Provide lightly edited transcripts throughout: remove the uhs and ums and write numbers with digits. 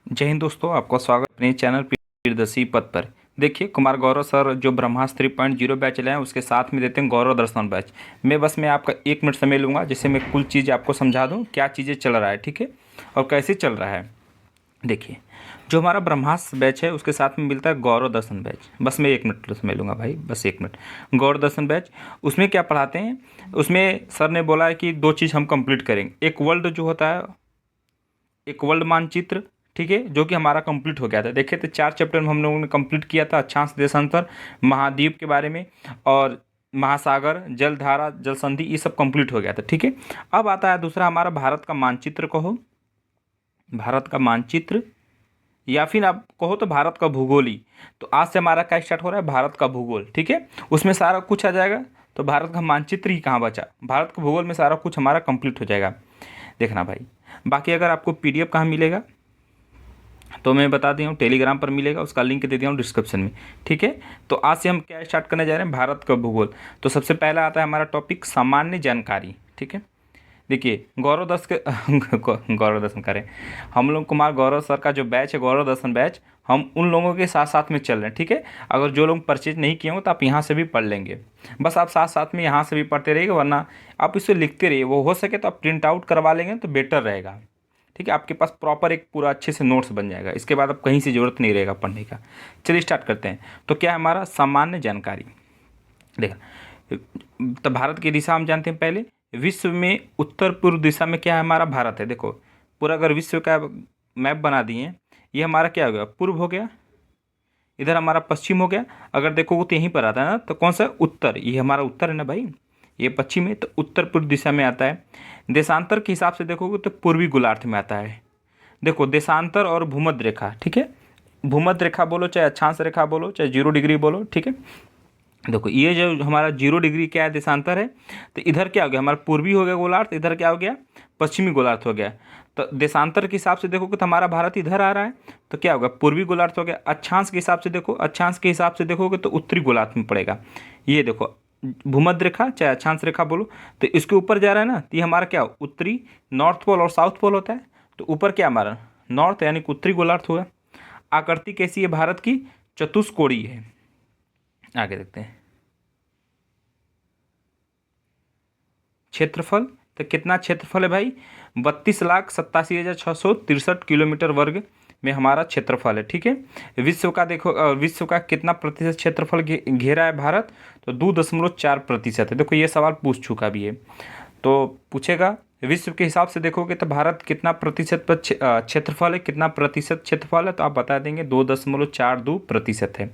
जय हिंद दोस्तों, आपका स्वागत अपने चैनल प्रियदर्शी पद पर। देखिए, कुमार गौरव सर जो ब्रह्मास्त्र 3.0 बैच चलाए हैं उसके साथ में देते हैं गौरव दर्शन बैच। मैं आपका 1 मिनट समय लूँगा जिससे मैं कुल चीज़ आपको समझा दूँ क्या चीज़ें चल रहा है, ठीक है, और कैसे चल रहा है। देखिए, जो हमारा ब्रह्मास्त्र बैच है उसके साथ में मिलता है गौरव दर्शन बैच। बस मैं 1 मिनट समय लूँगा भाई, बस 1 मिनट। गौरव दर्शन बैच, उसमें क्या पढ़ाते हैं? उसमें सर ने बोला है कि 2 चीज़ हम कंप्लीट करेंगे। एक वर्ल्ड जो होता है, एक वर्ल्ड मानचित्र, ठीक है, जो कि हमारा कंप्लीट हो गया था। देखे तो 4 चैप्टर में हम लोगों ने कंप्लीट किया था। अक्षांश देशांतर, महाद्वीप के बारे में, और महासागर, जलधारा, जल संधि, ये सब कंप्लीट हो गया था, ठीक है। अब आता है दूसरा हमारा भारत का मानचित्र कहो, भारत का मानचित्र, या फिर आप कहो तो भारत का भूगोल ही। तो आज से हमारा क्या स्टार्ट हो रहा है? भारत का भूगोल, ठीक है। उसमें सारा कुछ आ जाएगा। तो भारत का मानचित्र ही कहाँ बचा, भारत के भूगोल में सारा कुछ हमारा कंप्लीट हो जाएगा। देखना भाई, बाकी अगर आपको पीडीएफ कहाँ मिलेगा तो मैं बता दिया हूँ, टेलीग्राम पर मिलेगा, उसका लिंक दे दिया हूँ डिस्क्रिप्शन में, ठीक है। तो आज से हम क्या स्टार्ट करने जा रहे हैं? भारत का भूगोल। तो सबसे पहला आता है हमारा टॉपिक सामान्य जानकारी, ठीक है। देखिए, गौरव दस के गौरव दर्शन करें हम लोग, कुमार गौरव सर का जो बैच है गौरव दर्शन बैच, हम उन लोगों के साथ साथ में चल रहे हैं, ठीक है। अगर जो लोग परचेज नहीं किए हो तो आप यहाँ से भी पढ़ लेंगे। बस आप साथ साथ में यहाँ से भी पढ़ते रहिए, वरना आप इसे लिखते रहिए। वो हो सके तो आप प्रिंट आउट करवा लेंगे तो बेटर रहेगा, ठीक है। आपके पास प्रॉपर एक पूरा अच्छे से नोट्स बन जाएगा। इसके बाद अब कहीं से ज़रूरत नहीं रहेगा पढ़ने का। चलिए स्टार्ट करते हैं। तो क्या है हमारा सामान्य जानकारी? देखा, तो भारत की दिशा हम जानते हैं। पहले विश्व में उत्तर पूर्व दिशा में क्या है? हमारा भारत है। देखो, पूरा अगर विश्व का मैप बना दिए, ये हमारा क्या हो गया? पूर्व हो गया। इधर हमारा पश्चिम हो गया। अगर देखो तो यहीं पर आता है ना, तो कौन सा? उत्तर। ये हमारा उत्तर है ना भाई, ये पश्चिम है, तो उत्तर पूर्व दिशा में आता है। देशांतर के हिसाब से देखोगे तो पूर्वी गोलार्ध में आता है। देखो, देशांतर और भूमध्य रेखा, ठीक है। भूमध्य रेखा बोलो चाहे अक्षांश रेखा बोलो चाहे 0 डिग्री बोलो, ठीक है। देखो, ये जो हमारा 0 डिग्री क्या है? देशांतर है। तो इधर क्या हो गया? हमारा पूर्वी हो गया गोलार्ध, इधर क्या हो गया? पश्चिमी गोलार्ध हो गया। तो देशांतर के हिसाब से देखो तो हमारा भारत इधर आ रहा है, तो क्या होगा? पूर्वी गोलार्ध हो गया। अक्षांश के हिसाब से देखो, अक्षांश के हिसाब से देखोगे तो उत्तरी गोलार्ध में पड़ेगा। ये देखो, भूमध्य रेखा चाहे अक्षांश रेखा बोलो, तो इसके ऊपर जा रहा है ना, तो ये हमारा क्या? उत्तरी, नॉर्थ पोल और साउथ पोल होता है। तो ऊपर क्या हमारा? नॉर्थ, यानी कि उत्तरी गोलार्ध होगा। आकृति कैसी है भारत की? चतुष्कोणीय है। आगे देखते हैं। क्षेत्रफल, तो कितना क्षेत्रफल है भाई? 32,87,663 किलोमीटर वर्ग में हमारा क्षेत्रफल है, ठीक है। विश्व का देखो, विश्व का कितना प्रतिशत क्षेत्रफल घेरा है भारत? तो 2.4% है। देखो, ये सवाल पूछ चुका भी है, तो पूछेगा। विश्व के हिसाब से देखोगे तो भारत कितना प्रतिशत पर क्षेत्रफल है, कितना प्रतिशत क्षेत्रफल है, तो आप बता देंगे 2.42% है।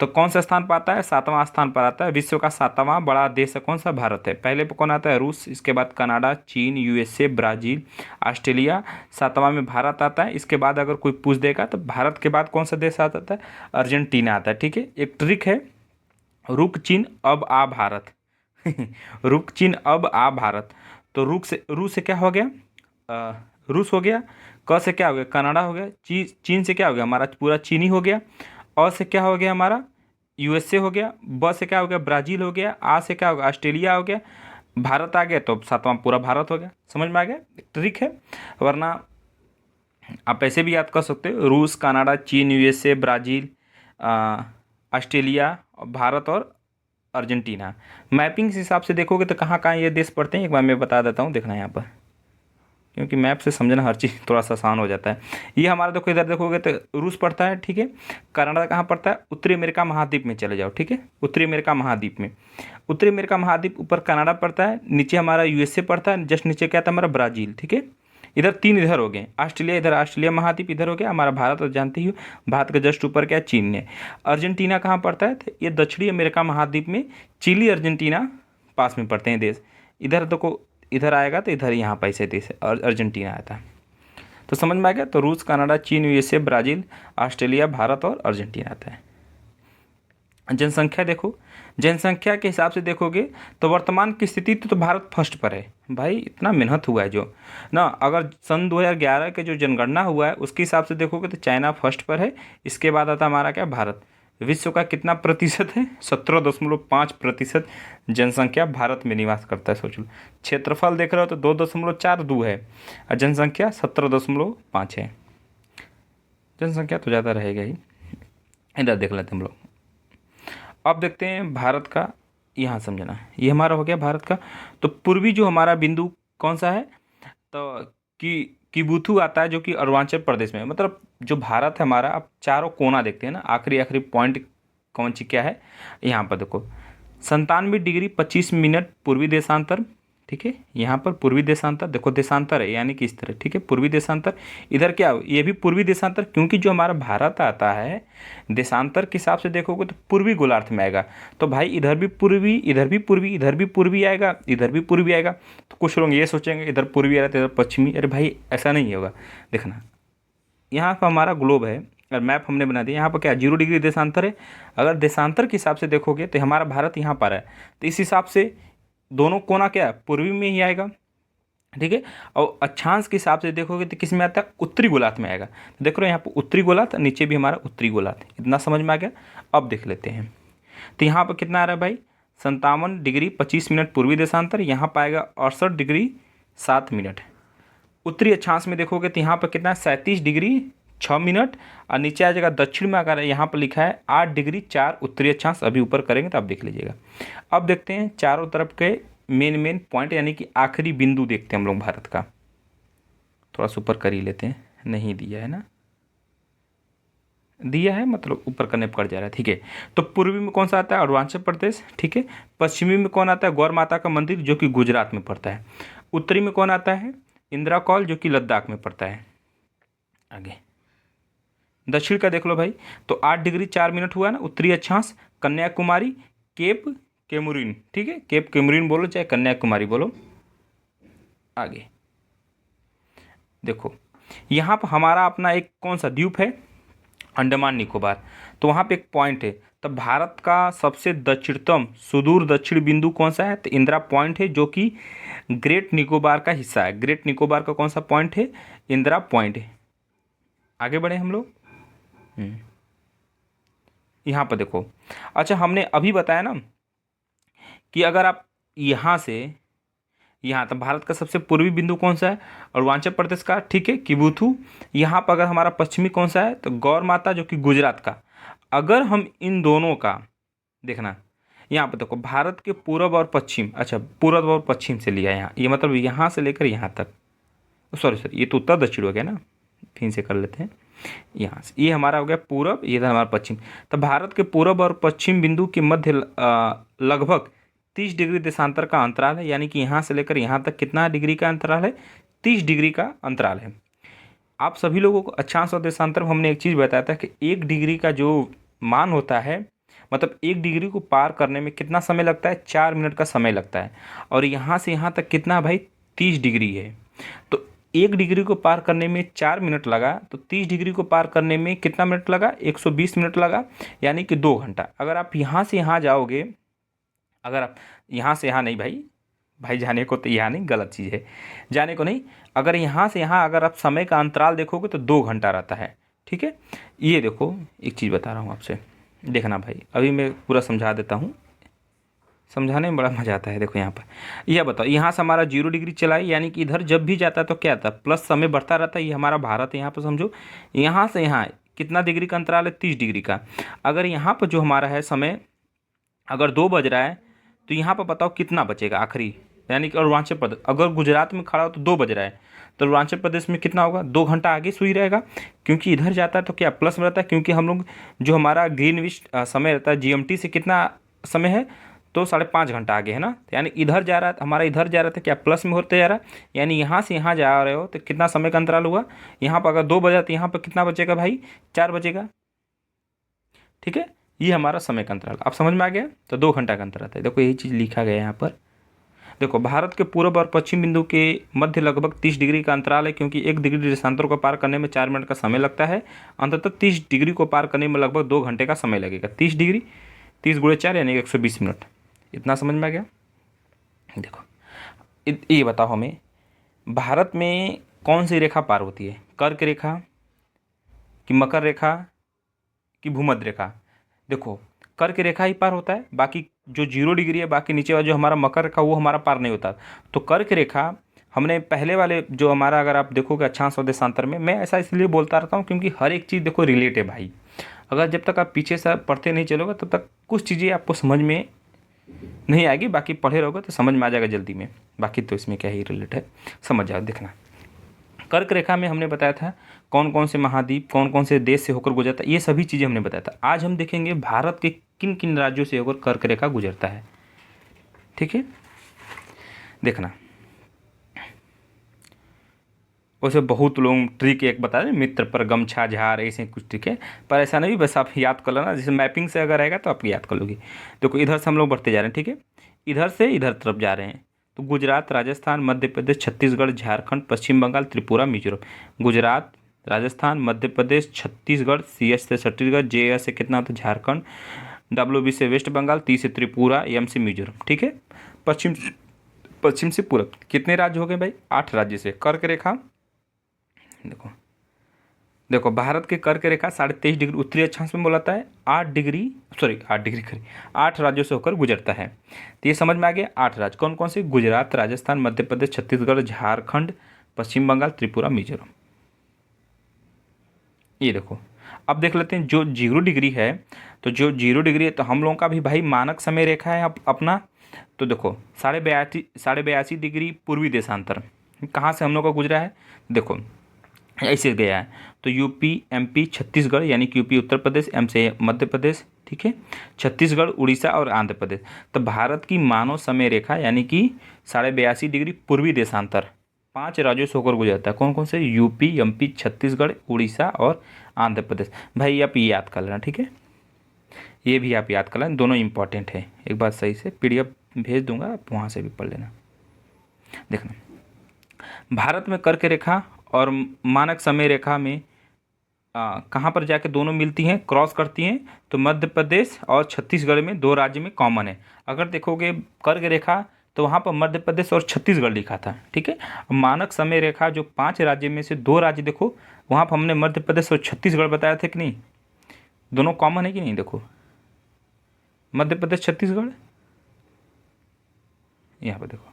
तो कौन सा स्थान पर आता है? 7वां स्थान पर आता है। विश्व का 7वां बड़ा देश है कौन सा? भारत है। पहले पर कौन आता है? रूस, इसके बाद कनाडा, चीन, यूएसए, ब्राज़ील, ऑस्ट्रेलिया। 7वां में भारत आता है। इसके बाद अगर कोई पूछ देगा तो भारत के बाद कौन सा देश आता है? अर्जेंटीना आता है, ठीक है। एक ट्रिक है, रुक चीन अब आ भारत। रुक चीन अब आ भारत। तो रूस से क्या हो गया? रूस हो गया। क से क्या हो गया? कनाडा हो गया। चीन से क्या हो गया? हमारा पूरा चीनी हो गया। और से क्या हो गया? हमारा यूएसए हो गया। ब से क्या हो गया? ब्राज़ील हो गया। आ से क्या हो गया? ऑस्ट्रेलिया हो गया। भारत आ गया तो 7वां पूरा भारत हो गया। समझ में आ गया? ट्रिक है, वरना आप ऐसे भी याद कर सकते हो। रूस, कनाडा, चीन, यूएसए, ब्राज़ील, ऑस्ट्रेलिया, भारत और अर्जेंटीना। मैपिंग के हिसाब से देखोगे तो कहाँ कहाँ ये देश पड़ते हैं एक बार मैं बता देता हूँ। देखना यहाँ पर, क्योंकि मैप से समझना हर चीज़ थोड़ा सा आसान हो जाता है। ये हमारा देखो, इधर देखोगे तो रूस पड़ता है, ठीक है। कनाडा कहाँ पड़ता है? उत्तरी अमेरिका महाद्वीप में चले जाओ, ठीक है। उत्तरी अमेरिका महाद्वीप में, उत्तरी अमेरिका महाद्वीप, ऊपर कनाडा पड़ता है, नीचे हमारा यूएसए पड़ता है, जस्ट नीचे क्या था? हमारा ब्राज़ील, ठीक है। इधर 3 इधर हो गए। ऑस्ट्रेलिया, इधर ऑस्ट्रेलिया महाद्वीप इधर हो गया। हमारा भारत तो जानते ही हो, भारत के जस्ट ऊपर क्या? चीन है। अर्जेंटीना कहाँ पड़ता है? तो ये दक्षिणी अमेरिका महाद्वीप में चिली, अर्जेंटीना पास में पड़ते हैं देश। इधर देखो, इधर आएगा तो इधर यहाँ पर ऐसे देश है, और अर्जेंटीना आता है। तो समझ में आ गया? तो रूस, कनाडा, चीन, यूएसए, ब्राज़ील, ऑस्ट्रेलिया, भारत और अर्जेंटीना आता है। जनसंख्या देखो, जनसंख्या के हिसाब से देखोगे तो वर्तमान की स्थिति तो भारत फर्स्ट पर है भाई। इतना मेहनत हुआ है जो ना, अगर सन 2011 के जो जनगणना हुआ है उसके हिसाब से देखोगे तो चाइना फर्स्ट पर है। इसके बाद आता हमारा क्या? भारत। विश्व का कितना प्रतिशत है? 17.5% जनसंख्या भारत में निवास करता है। सोच लो, क्षेत्रफल देख रहे हो तो 2.42 है और जनसंख्या 17.5 है। जनसंख्या तो ज़्यादा रहेगा ही। इधर देख लेते हैं हम लोग। अब देखते हैं भारत का, यहाँ समझना, ये हमारा हो गया भारत का। तो पूर्वी जो हमारा बिंदु कौन सा है, तो किबुथु आता है, जो कि अरुणाचल प्रदेश में है। मतलब जो भारत है हमारा, अब चारों कोना देखते हैं ना, आखिरी आखिरी पॉइंट कौन सी क्या है, यहाँ पर देखो 97 डिग्री 25 मिनट पूर्वी देशांतर। ठीक है, यहाँ पर पूर्वी देशांतर देखो, देशांतर है यानी कि इस तरह। ठीक है, पूर्वी देशांतर। इधर क्या, ये भी पूर्वी देशांतर, क्योंकि जो हमारा भारत आता है देशांतर के हिसाब से देखोगे तो पूर्वी गोलार्ध में आएगा। तो भाई इधर भी पूर्वी, इधर भी पूर्वी, इधर भी पूर्वी आएगा, इधर भी पूर्वी आएगा। तो कुछ लोग ये सोचेंगे इधर पूर्वी आ रहा है तो इधर पश्चिमी। अरे भाई ऐसा नहीं होगा। देखना, यहाँ पर हमारा ग्लोब है और मैप हमने बना दिया। यहाँ पर क्या 0 डिग्री देशांतर है। अगर देशांतर के हिसाब से देखोगे तो हमारा भारत यहाँ पर है, तो इस हिसाब से दोनों कोना क्या है, पूर्वी में ही आएगा। ठीक है, और अक्षांश के हिसाब से देखोगे तो किस में आता है, उत्तरी गोलार्ध में आएगा। तो देख रहे हो यहाँ पर उत्तरी गोलार्ध, नीचे भी हमारा उत्तरी गोलार्ध। इतना समझ में आ गया। अब देख लेते हैं, तो यहाँ पर कितना आ रहा है भाई, 57 डिग्री 25 मिनट पूर्वी देशांतर। यहाँ पाएगा 68 डिग्री 7 मिनट। उत्तरी अक्षांश में देखोगे तो यहाँ पर कितना है, 37 डिग्री 6 मिनट। और नीचे आ जाएगा दक्षिण में, अगर यहाँ पर लिखा है 8 डिग्री 4 उत्तरी अक्षांश। अभी ऊपर करेंगे तो आप देख लीजिएगा। अब देखते हैं चारों तरफ के मेन पॉइंट, यानी कि आखिरी बिंदु देखते हैं हम लोग भारत का। थोड़ा सा ऊपर कर ही लेते हैं, नहीं दिया है ना, दिया है मतलब ऊपर करने पर जा रहा है। ठीक है, तो पूर्वी में कौन सा आता है, अरुणाचल प्रदेश। ठीक है, पश्चिमी में कौन आता है, गौर माता का मंदिर, जो कि गुजरात में पड़ता है। उत्तरी में कौन आता है, इंदिरा कॉल, जो कि लद्दाख में पड़ता है। आगे दक्षिण का देख लो भाई, तो 8 डिग्री 4 मिनट हुआ ना उत्तरी अक्षांश, कन्याकुमारी, केप केमुरिन। ठीक है, केप केमुरिन बोलो चाहे कन्याकुमारी बोलो। आगे देखो, यहाँ पर हमारा अपना एक कौन सा द्वीप है, अंडमान निकोबार। तो वहाँ पे एक पॉइंट है। तब भारत का सबसे दक्षिणतम सुदूर दक्षिण बिंदु कौन सा है, तो इंदिरा पॉइंट है, जो कि ग्रेट निकोबार का हिस्सा है। ग्रेट निकोबार का कौन सा पॉइंट है, इंदिरा पॉइंट है। आगे बढ़े हम लोग। यहाँ पर देखो, अच्छा हमने अभी बताया ना कि अगर आप यहाँ से यहाँ, तो भारत का सबसे पूर्वी बिंदु कौन सा है, अरुणाचल प्रदेश का। ठीक है, किबुथु। यहाँ पर अगर हमारा पश्चिमी कौन सा है, तो गौर माता, जो कि गुजरात का। अगर हम इन दोनों का देखना, यहाँ पर देखो भारत के पूर्व और पश्चिम, अच्छा पूर्व और पश्चिम से लिया यहाँ, ये मतलब यहाँ से लेकर यहाँ तक, सॉरी ये तो उत्तर दक्षिण हो गया ना, फिर से कर लेते हैं। यहाँ से ये हमारा हो गया पूरब, ये था हमारा पश्चिम। तो भारत के पूरब और पश्चिम बिंदु के मध्य लगभग 30 डिग्री देशांतर का अंतराल है। यानी कि यहाँ से लेकर यहाँ तक कितना डिग्री का अंतराल है, 30 डिग्री का अंतराल है। आप सभी लोगों को अक्षांश और देशांतर में हमने एक चीज़ बताया था कि 1 डिग्री का जो मान होता है, मतलब 1 डिग्री को पार करने में कितना समय लगता है, 4 मिनट का समय लगता है। और यहाँ से यहाँ तक कितना भाई, 30 डिग्री है। तो 1 डिग्री को पार करने में 4 मिनट लगा, तो 30 डिग्री को पार करने में कितना मिनट लगा, 120 मिनट लगा, यानी कि 2 घंटा। अगर आप यहाँ से यहाँ जाओगे, अगर आप यहाँ से यहाँ नहीं भाई जाने को तो यहाँ नहीं, गलत चीज़ है, जाने को नहीं। अगर यहाँ से यहाँ अगर आप समय का अंतराल देखोगे तो 2 घंटा रहता है। ठीक है, ये देखो एक चीज़ बता रहा हूँ आपसे, देखना भाई, अभी मैं पूरा समझा देता हूँ, समझाने में बड़ा मजा आता है। देखो यहाँ पर यह बताओ, यहाँ से हमारा 0 डिग्री चला है, यानी कि इधर जब भी जाता है तो क्या आता है, प्लस समय बढ़ता रहता है। ये हमारा भारत है, यहाँ पर समझो, यहाँ से यहाँ कितना डिग्री का अंतराल है, 30 डिग्री का। अगर यहाँ पर जो हमारा है समय, अगर 2 बज रहा है, तो यहाँ पर बताओ कितना बचेगा आखिरी, यानी कि अरुणाचल प्रदेश, अगर गुजरात में खड़ा हो तो 2 बज रहा है, तो अरुणाचल प्रदेश में कितना होगा, 2 घंटा आगे सुई रहेगा। क्योंकि इधर जाता है तो क्या प्लस में रहता है, क्योंकि हम लोग जो हमारा ग्रीनविच समय रहता है जीएमटी से कितना समय है, तो 5.5 घंटा आगे है ना। यानी इधर जा रहा है, हमारा इधर जा रहा था, क्या प्लस में होते जा रहा है। यानी यहाँ से यहाँ जा रहे हो तो कितना समय का अंतराल हुआ, यहाँ पर अगर 2 बजा तो यहाँ पर कितना बचेगा भाई, 4 बचेगा। ठीक है, ये हमारा समय का अंतराल आप समझ में आ गया। तो 2 घंटा का अंतर आता है। देखो यही चीज़ लिखा गया है यहाँ पर। देखो भारत के पूर्व और पश्चिम बिंदु के मध्य लगभग 30 डिग्री का अंतराल है, क्योंकि 1 डिग्री देशांतर को पार करने में 4 मिनट का समय लगता है। अंततः 30 डिग्री को पार करने में लगभग 2 घंटे का समय लगेगा। 30 डिग्री 30 × 4 यानी 120 मिनट। इतना समझ में आ गया। देखो ये बताओ हमें, भारत में कौन सी रेखा पार होती है, कर्क रेखा कि मकर रेखा कि भूमध्य रेखा। देखो कर्क रेखा ही पार होता है, बाकी जो 0 डिग्री है, बाकी नीचे वाला जो हमारा मकर रेखा वो हमारा पार नहीं होता। तो कर्क रेखा हमने पहले वाले जो हमारा, अगर आप देखोगे अक्षांश और देशांतर में, मैं ऐसा इसलिए बोलता रहता हूँ क्योंकि हर एक चीज़ देखो रिलेट है भाई। अगर जब तक आप पीछे से पढ़ते नहीं चलोगे तब तक कुछ चीज़ें आपको समझ में नहीं आएगी, बाकी पढ़े रहोगे तो समझ में आ जाएगा जल्दी में। बाकी तो इसमें क्या ही रिलेट है, समझ जाओ। देखना, कर्क रेखा में हमने बताया था कौन कौन से महाद्वीप, कौन कौन से देश से होकर गुजरता है, ये सभी चीज़ें हमने बताया था। आज हम देखेंगे भारत के किन किन राज्यों से होकर कर्क रेखा गुजरता है। ठीक है, देखना, वैसे बहुत लोग ट्रिक एक बता रहे मित्र पर गमछा झार, ऐसे कुछ ट्रिक है, पर ऐसा नहीं, बस आप याद कर लेना, जैसे मैपिंग से अगर आएगा तो आप याद कर लोगे। देखो इधर से हम लोग बढ़ते जा रहे हैं, ठीक है, इधर से इधर तरफ जा रहे हैं, तो गुजरात, राजस्थान, मध्य प्रदेश, छत्तीसगढ़, झारखंड, पश्चिम बंगाल, त्रिपुरा, मिजोरम। गुजरात, राजस्थान, मध्य प्रदेश, छत्तीसगढ़, CS से छत्तीसगढ़, JS से कितना होता है झारखंड, WB से वेस्ट बंगाल, T से त्रिपुरा, M से मिजोरम। ठीक है, पश्चिम से पूरब, कितने राज्य हो गए भाई? 8 राज्य से कर्क रेखा। देखो देखो, भारत के कर्क रेखा 23.5 डिग्री उत्तरी अक्षांश में बोलाता है, 8 राज्यों से होकर गुजरता है। तो ये समझ में आ गया, 8 राज्य कौन कौन से? गुजरात, राजस्थान, मध्य प्रदेश, छत्तीसगढ़, झारखंड, पश्चिम बंगाल, त्रिपुरा, मिजोरम। ये देखो, अब देख लेते हैं जो 0 डिग्री है, तो जो 0 डिग्री है तो हम लोगों का भी भाई मानक समय रेखा है अपना। तो देखो 82.5 डिग्री पूर्वी देशांतर कहाँ से हम लोग का गुजरा है? देखो ऐसे गया है, तो यूपी, MP, छत्तीसगढ़, यानी कि यूपी उत्तर प्रदेश, M से मध्य प्रदेश, ठीक है, छत्तीसगढ़, उड़ीसा और आंध्र प्रदेश। तो भारत की मानव समय रेखा यानी कि 82.5 डिग्री पूर्वी देशांतर 5 राज्यों से होकर गुजरता है। कौन कौन से? यूपी, MP, छत्तीसगढ़, उड़ीसा और आंध्र प्रदेश। भाई आप ये याद कर लेना, ठीक है, ये भी आप याद कर लेना, दोनों इंपॉर्टेंट है। एक बार सही से PDF भेज दूंगा, आप वहाँ से भी पढ़ लेना। देखना, भारत में कर्क रेखा और मानक समय रेखा में कहाँ पर जाके दोनों मिलती हैं, क्रॉस करती हैं? तो मध्य प्रदेश और छत्तीसगढ़ में, 2 राज्य में कॉमन है। अगर देखोगे कर्क रेखा तो वहाँ पर मध्य प्रदेश और छत्तीसगढ़ लिखा था, ठीक है। मानक समय रेखा जो 5 राज्य में से 2 राज्य, देखो वहाँ पर हमने मध्य प्रदेश और छत्तीसगढ़ बताया था कि नहीं, दोनों कॉमन है कि नहीं? देखो मध्य प्रदेश, छत्तीसगढ़, यहाँ पर देखो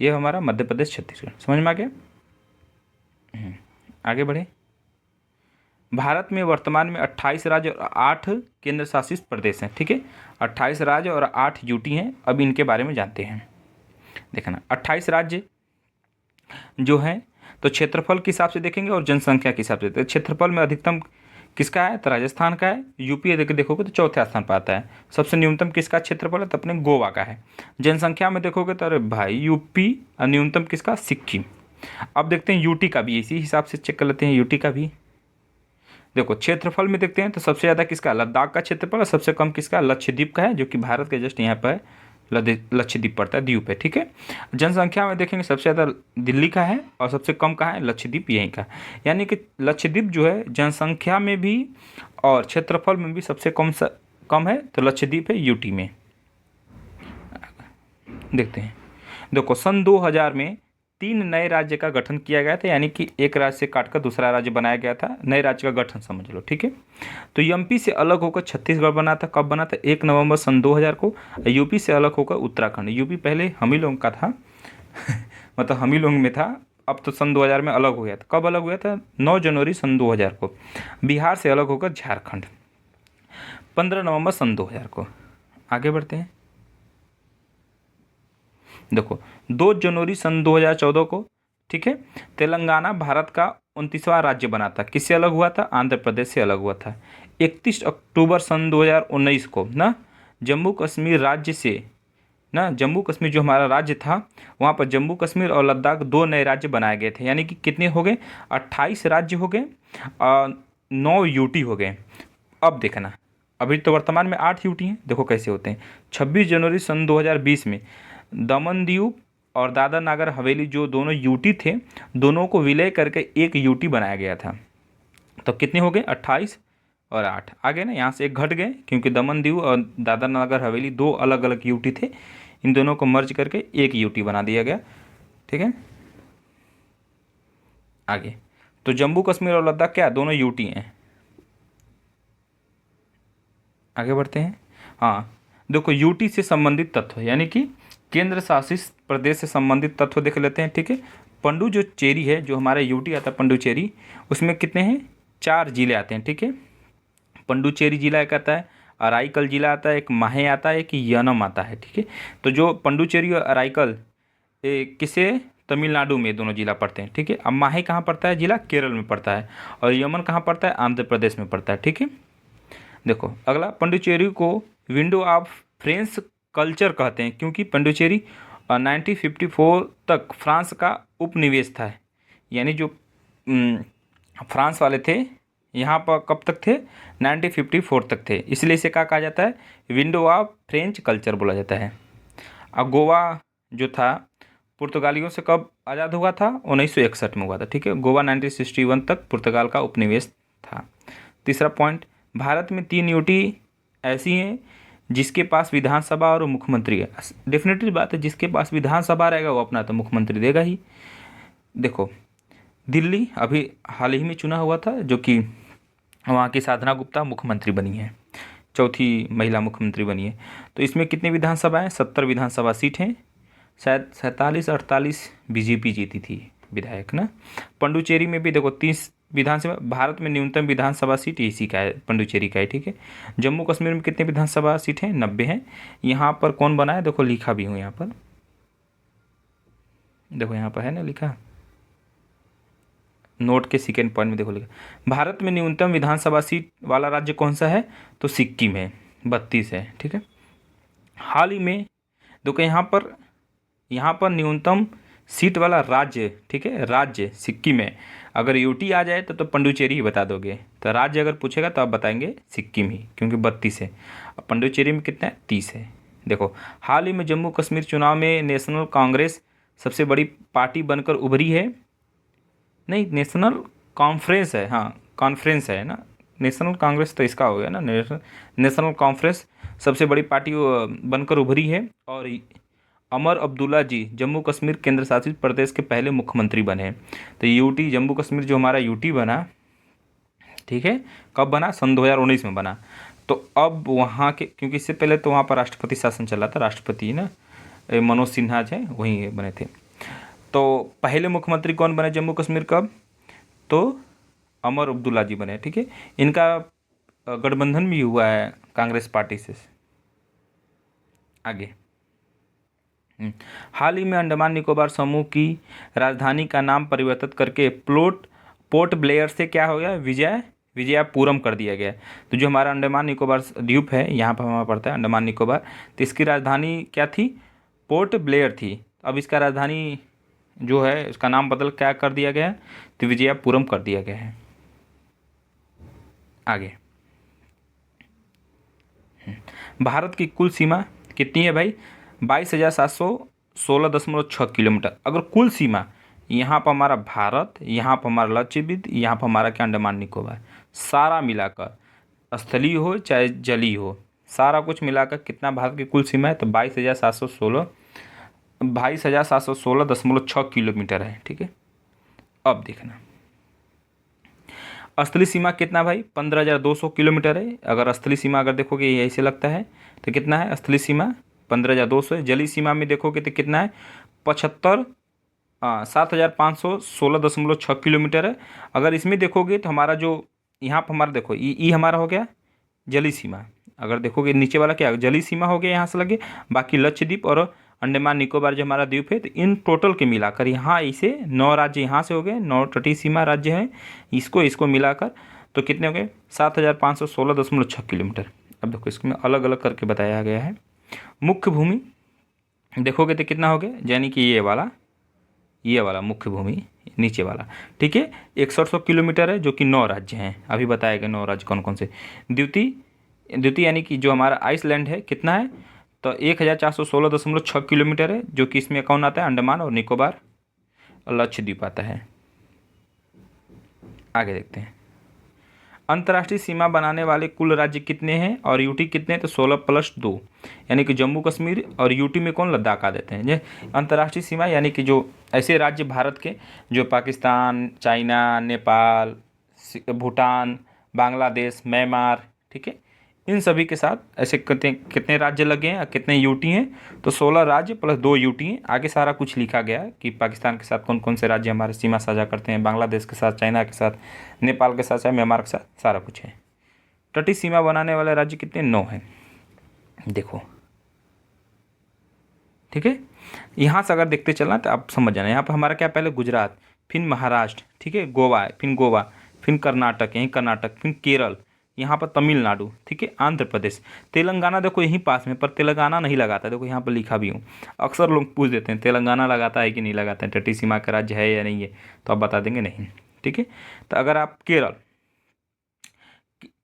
ये हमारा मध्य प्रदेश, छत्तीसगढ़। समझ में आ गया? आगे बढ़े। भारत में वर्तमान में 28 राज्य और 8 केंद्र शासित प्रदेश हैं, ठीक है, 28 राज्य और 8 यूटी हैं। अब इनके बारे में जानते हैं। देखना, 28 राज्य जो हैं तो क्षेत्रफल के हिसाब से देखेंगे और जनसंख्या के हिसाब से। तो क्षेत्रफल में अधिकतम किसका है? तो राजस्थान का है। यूपी देखोगे तो चौथे स्थान पर आता है। सबसे न्यूनतम किसका क्षेत्रफल है? तो अपने गोवा का है। जनसंख्या में देखोगे तो अरे भाई यूपी, न्यूनतम किसका? सिक्किम। अब देखते हैं यूटी का भी, इसी हिसाब से चेक कर लेते हैं यूटी का भी। देखो क्षेत्रफल में देखते हैं तो सबसे ज़्यादा किसका? लद्दाख का क्षेत्रफल, और सबसे कम किसका? लक्षद्वीप का है, जो कि भारत के जस्ट यहाँ पर लक्षद्वीप पड़ता है, द्वीप है, ठीक है। जनसंख्या में देखेंगे सबसे ज़्यादा दिल्ली का है और सबसे कम का है लक्षद्वीप, यहीं का। यानी कि लक्षद्वीप जो है जनसंख्या में भी और क्षेत्रफल में भी सबसे कम है, तो लक्षद्वीप है यूटी में। देखते हैं, देखो सन 2000 में 3 नए राज्य का गठन किया गया था, यानी कि एक राज्य से काटकर दूसरा राज्य बनाया गया था। नए राज्य का गठन समझ लो, ठीक है। तो MP से अलग होकर छत्तीसगढ़ बना था। कब बना था? 1 नवंबर सन 2000 को। यूपी से अलग होकर उत्तराखंड, यूपी पहले हम ही लोगों का था मतलब हम ही लोगों में था, अब तो सन 2000 में अलग हो गया था। कब अलग हुआ था? 9 जनवरी सन 2000 को। बिहार से अलग होकर झारखंड 15 नवंबर सन 2000 को। आगे बढ़ते हैं। देखो 2 जनवरी सन 2014 को, ठीक है, तेलंगाना भारत का 29वां राज्य बना था। किससे अलग हुआ था? आंध्र प्रदेश से अलग हुआ था। 31 अक्टूबर सन 2019 को ना जम्मू कश्मीर राज्य से ना, जम्मू कश्मीर जो हमारा राज्य था, वहाँ पर जम्मू कश्मीर और लद्दाख 2 नए राज्य बनाए गए थे। यानी कि कितने हो गए? 28 राज्य हो गए, 9 यूटी हो गए। अब देखना, अभी तो वर्तमान में 8 यूटी हैं। देखो कैसे होते हैं। 26 जनवरी सन 2020 में दमन दीव और दादर नागर हवेली जो दोनों यूटी थे, दोनों को विलय करके एक यूटी बनाया गया था। तो कितने हो गए? 28 और 8। आगे ना यहाँ से एक घट गए, क्योंकि दमन दीव और दादर नागर हवेली 2 अलग अलग यूटी थे, इन दोनों को मर्ज करके एक यूटी बना दिया गया, ठीक है। आगे तो जम्मू कश्मीर और लद्दाख क्या? दोनों यूटी हैं। आगे बढ़ते हैं। हाँ देखो, यूटी से संबंधित तत्व यानी कि केंद्र शासित प्रदेश से संबंधित तत्व देख लेते हैं, ठीक है। पंडुचेरी है जो हमारा यूटी आता है पंडुचेरी, उसमें कितने हैं, 4 जिले आते हैं, ठीक है। पंडुचेरी जिला एक आता है, अराइकल जिला आता है, एक माहे आता है, एक यनम आता है, ठीक है। तो जो पंडुचेरी और अराइकल किसे, तमिलनाडु में दोनों जिला पड़ते हैं, ठीक है। अब माहे कहाँ पड़ता है जिला, केरल में पड़ता है, और यमन कहाँ पड़ता है, आंध्र प्रदेश में पड़ता है, ठीक है। देखो अगला, पंडुचेरी को विंडो ऑफ फ्रेंच कल्चर कहते हैं क्योंकि पंडुचेरी 1954 तक फ्रांस का उपनिवेश था, यानी जो फ्रांस वाले थे यहाँ पर कब तक थे, 1954 तक थे, इसलिए इसे क्या कहा जाता है, विंडो ऑफ फ्रेंच कल्चर बोला जाता है। अब गोवा जो था पुर्तगालियों से कब आज़ाद हुआ था, 1961 में हुआ था, ठीक है। गोवा 1961 तक पुर्तगाल का उपनिवेश था। तीसरा पॉइंट, भारत में 3 यूटी ऐसी हैं जिसके पास विधानसभा और मुख्यमंत्री है। डेफिनेटली बात है, जिसके पास विधानसभा रहेगा वो अपना तो मुख्यमंत्री देगा ही। देखो दिल्ली अभी हाल ही में चुना हुआ था, जो कि वहाँ की साधना गुप्ता मुख्यमंत्री बनी है, चौथी महिला मुख्यमंत्री बनी है। तो इसमें कितनी विधानसभा हैं, 70 विधानसभा सीट हैं, शायद 47-48 बीजेपी जीती थी विधायक ना। पंडुचेरी में भी देखो 30 विधानसभा, भारत में न्यूनतम विधानसभा सीट इसी का है, पंडुचेरी का है, ठीक है। जम्मू कश्मीर में कितने विधानसभा सीट हैं, 90 हैं। यहाँ पर कौन बना है, देखो लिखा भी हूँ यहाँ पर, देखो यहाँ पर है ना लिखा, नोट के सेकेंड पॉइंट में देखो लिखा, भारत में न्यूनतम विधानसभा सीट वाला राज्य कौन सा है, तो सिक्किम है, 32 है, ठीक है। हाल ही में देखो यहाँ पर न्यूनतम सीट वाला राज्य, ठीक है, राज्य सिक्किम है। अगर यूटी आ जाए तो पंडुचेरी ही बता दोगे, तो राज्य अगर पूछेगा तो आप बताएंगे सिक्किम ही, क्योंकि 32 है। अब पंडुचेरी में कितना है, 30 है। देखो हाल ही में जम्मू कश्मीर चुनाव में नेशनल कांग्रेस सबसे बड़ी पार्टी बनकर उभरी है, नहीं नेशनल कॉन्फ्रेंस है, हाँ कॉन्फ्रेंस है ना, नेशनल कांग्रेस तो इसका हो गया ना, नेशनल कॉन्फ्रेंस सबसे बड़ी पार्टी बनकर उभरी है। और अमर अब्दुल्ला जी जम्मू कश्मीर केंद्र शासित प्रदेश के पहले मुख्यमंत्री बने हैं। तो यूटी जम्मू कश्मीर जो हमारा यूटी बना, ठीक है, कब बना, सन 2019 में बना। तो अब वहाँ के, क्योंकि इससे पहले तो वहाँ पर राष्ट्रपति शासन चला था, राष्ट्रपति ना मनोज सिन्हा जी वहीं बने थे। तो पहले मुख्यमंत्री कौन बने जम्मू कश्मीर कब, तो अमर अब्दुल्ला जी बने, ठीक है। इनका गठबंधन भी हुआ है कांग्रेस पार्टी से। आगे हाल ही में अंडमान निकोबार समूह की राजधानी का नाम परिवर्तित करके पोर्ट ब्लेयर से क्या हो गया, विजयपुरम कर दिया गया। तो जो हमारा अंडमान निकोबार द्वीप है, यहाँ पर हमारा पड़ता है अंडमान निकोबार, तो इसकी राजधानी क्या थी, पोर्ट ब्लेयर थी। अब इसका राजधानी जो है उसका नाम बदल क्या कर दिया गया है, तो विजयपुरम कर दिया गया है। आगे भारत की कुल सीमा कितनी है भाई, 22,716.6 किलोमीटर। अगर कुल सीमा, यहाँ पर हमारा भारत, यहाँ पर हमारा लक्षद्वीप, यहाँ पर हमारा क्या अंडमान निकोबार, सारा मिलाकर स्थलीय हो चाहे जलीय हो, सारा कुछ मिलाकर कितना भारत की कुल सीमा है, तो 22,716.6 किलोमीटर है, ठीक है। अब देखना स्थलीय सीमा कितना भाई, 15,200 किलोमीटर है। अगर स्थलीय सीमा अगर देखोगे ये ऐसे लगता है, तो कितना है स्थलीय सीमा, 15,200 है। जलीय सीमा में देखोगे तो कितना है, 7,516.6 किलोमीटर है। अगर इसमें देखोगे तो हमारा जो यहाँ पर हमारा देखो ई हमारा हो गया जलीय सीमा, अगर देखोगे नीचे वाला क्या जलीय सीमा हो गया यहाँ से लगे, बाकी लक्षद्वीप और अंडमान निकोबार जो हमारा द्वीप है, तो इन टोटल के मिलाकर यहाँ इसे 9 राज्य यहाँ से हो गए, 9 तटीय सीमा राज्य हैं, इसको मिलाकर तो कितने हो गए, 7,516.6 किलोमीटर। अब देखो इसमें अलग अलग करके बताया गया है। मुख्य भूमि देखोगे तो कितना हो गया, यानी कि ये वाला मुख्य भूमि नीचे वाला, ठीक है, 160 किलोमीटर है, जो कि 9 राज्य हैं। अभी बताया गया 9 राज्य कौन कौन से। द्वितीय यानी कि जो हमारा आइसलैंड है कितना है, तो 1,416.6 किलोमीटर है, जो कि इसमें कौन आता है, अंडमान और निकोबार और लक्षद्वीप आता है। आगे देखते हैं अंतर्राष्ट्रीय सीमा बनाने वाले कुल राज्य कितने हैं और यूटी कितने हैं, तो 16+2, यानी कि जम्मू कश्मीर और यूटी में कौन लद्दाख आ देते हैं। ये अंतर्राष्ट्रीय सीमा यानी कि जो ऐसे राज्य भारत के जो पाकिस्तान, चाइना, नेपाल, भूटान, बांग्लादेश, म्यांमार, ठीक है, इन सभी के साथ ऐसे कितने कितने राज्य लगे हैं, कितने यूटी हैं, तो 16 राज्य प्लस 2 यूटी हैं। आगे सारा कुछ लिखा गया है कि पाकिस्तान के साथ कौन कौन से राज्य हमारे सीमा साझा करते हैं, बांग्लादेश के साथ, चाइना के साथ, नेपाल के साथ, म्यांमार के साथ, सारा कुछ है। तटीय सीमा बनाने वाले राज्य कितने? 9 हैं। देखो ठीक है, यहाँ से अगर देखते चलना तो आप समझ जाना। यहाँ पर हमारा क्या, पहले गुजरात, फिर महाराष्ट्र, ठीक है, गोवा, फिर कर्नाटक, यहीं कर्नाटक, फिर केरल, यहाँ पर तमिलनाडु, ठीक है, आंध्र प्रदेश, तेलंगाना देखो यहीं पास में, पर तेलंगाना नहीं लगाता। देखो यहाँ पर लिखा भी हूँ, अक्सर लोग पूछ देते हैं तेलंगाना लगाता है कि नहीं लगाता है, तटीय सीमा का राज्य है या नहीं है, तो आप बता देंगे नहीं, ठीक है। तो अगर आप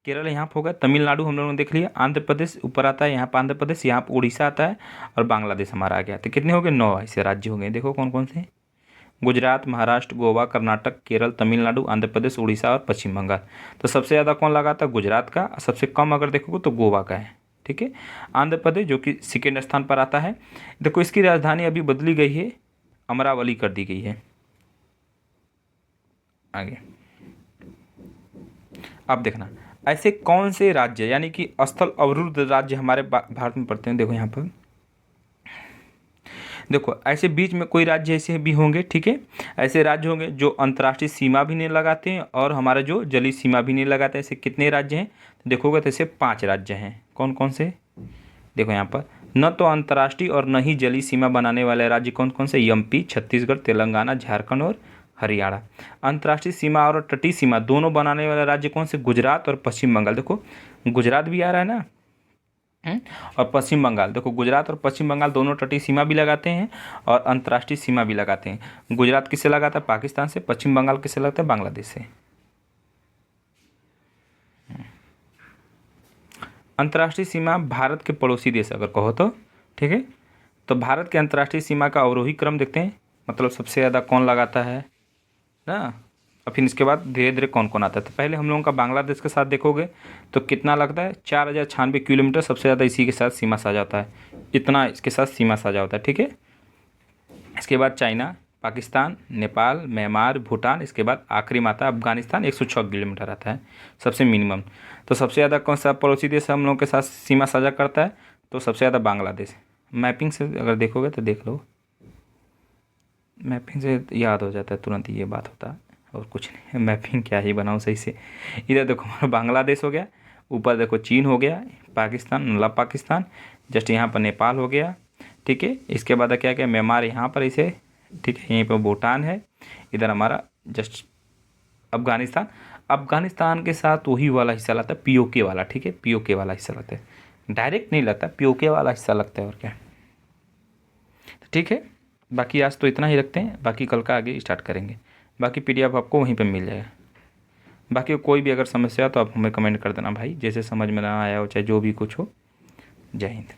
केरल यहाँ पर होगा, तमिलनाडु हम लोगों ने देख लिया, आंध्र प्रदेश ऊपर आता है, यहाँ पर आंध्र प्रदेश, यहाँ पर उड़ीसा आता है, और बांग्लादेश हमारा आ गया। तो कितने हो गए? 9 ऐसे राज्य हो गए। देखो कौन कौन से? गुजरात, महाराष्ट्र, गोवा, कर्नाटक, केरल, तमिलनाडु, आंध्र प्रदेश, उड़ीसा और पश्चिम बंगाल। तो सबसे ज़्यादा कौन लगाता है? गुजरात का। सबसे कम अगर देखोगे तो गोवा का है, ठीक है। आंध्र प्रदेश जो कि सेकेंड स्थान पर आता है। देखो इसकी राजधानी अभी बदली गई है, अमरावती कर दी गई है। आगे अब देखना, ऐसे कौन से राज्य यानी कि स्थल अवरुद्ध राज्य हमारे भारत में पड़ते हैं। देखो यहाँ पर देखो, ऐसे बीच में कोई राज्य ऐसे भी होंगे, ठीक है, ऐसे राज्य होंगे जो अंतर्राष्ट्रीय सीमा भी नहीं लगाते हैं और हमारे जो जलीय सीमा भी नहीं लगाते। ऐसे कितने राज्य हैं? तो देखोगे तो ऐसे 5 राज्य हैं। कौन कौन से? देखो यहाँ पर, न तो अंतर्राष्ट्रीय और न ही जलीय सीमा बनाने वाले राज्य कौन कौन से? एमपी, छत्तीसगढ़, तेलंगाना, झारखंड और हरियाणा। अंतर्राष्ट्रीय सीमा और तटीय सीमा दोनों बनाने वाले राज्य कौन से? गुजरात और पश्चिम बंगाल। देखो गुजरात भी आ रहा है ना, और पश्चिम बंगाल। देखो गुजरात और पश्चिम बंगाल दोनों तटीय सीमा भी लगाते हैं और अंतर्राष्ट्रीय सीमा भी लगाते हैं। गुजरात किससे लगाता है? पाकिस्तान से। पश्चिम बंगाल किससे लगाता है? बांग्लादेश से। अंतर्राष्ट्रीय सीमा भारत के पड़ोसी देश अगर कहो तो, ठीक है, तो भारत के अंतर्राष्ट्रीय सीमा का अवरोही क्रम देखते हैं, मतलब सबसे ज़्यादा कौन लगाता है ना, और फिर इसके बाद धीरे धीरे कौन कौन आता है। तो पहले हम लोगों का बांग्लादेश के साथ देखोगे तो कितना लगता है? 4096 किलोमीटर सबसे ज़्यादा इसी के साथ सीमा साझा होता है, इतना इसके साथ सीमा साझा होता है, ठीक है। इसके बाद चाइना, पाकिस्तान, नेपाल, म्यांमार, भूटान, इसके बाद आखिरी में आता है अफगानिस्तान, 106 किलोमीटर आता है सबसे मिनिमम। तो सबसे ज़्यादा कौन सा पड़ोसी देश हम लोगों के साथ सीमा साझा करता है? तो सबसे ज़्यादा बांग्लादेश। मैपिंग से अगर देखोगे तो देख लो, मैपिंग से याद हो जाता है तुरंत, ये बात होता है और कुछ नहीं। मैपिंग क्या ही बनाऊँ सही से। इधर देखो हमारा बांग्लादेश हो गया, ऊपर देखो चीन हो गया, पाकिस्तान मतलब पाकिस्तान, जस्ट यहाँ पर नेपाल हो गया, ठीक है। इसके बाद क्या क्या, म्यांमार यहाँ पर इसे, ठीक है, यहीं पर भूटान है, इधर हमारा जस्ट अफगानिस्तान। अफगानिस्तान के साथ वही वाला हिस्सा लगता है, पीओके वाला, ठीक है, पीओके वाला हिस्सा लगता है, डायरेक्ट नहीं लगता, पीओके वाला हिस्सा लगता है और क्या, ठीक है। बाकी आज तो इतना ही रखते हैं, बाकी कल का आगे स्टार्ट करेंगे। बाकी पीडीएफ आपको वहीं पे मिल जाएगा। बाकी कोई भी अगर समस्या हो तो आप हमें कमेंट कर देना भाई, जैसे समझ में ना आया हो चाहे जो भी कुछ हो। जय हिंद।